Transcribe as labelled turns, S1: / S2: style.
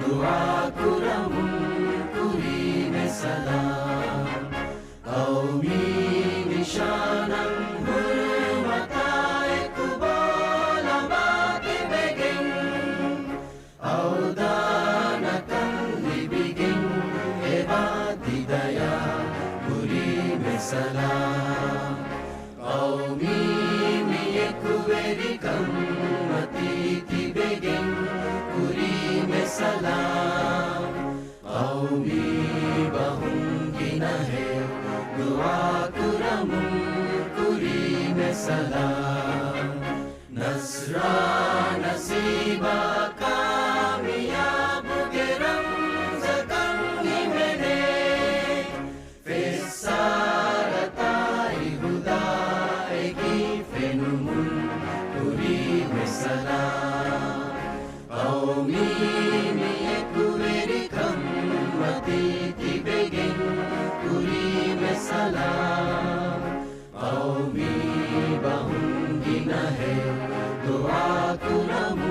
S1: duakuramun kurime salam. Aumi nishanang hurmatai kubola bati beging. Audanakan libiging ebati daya kurime salam. Aumi miyekuverikam matiti beging kurime salam. Aumi bahung ginahe duakuramun kurime salam. Nasra nasiba kamiyab geram zakang himene. Fesaratai hudai ki fenumun kurime salam. Aumi miyekuverikam matiti beging kurime salam. Aumi bahung ginahe duakuramun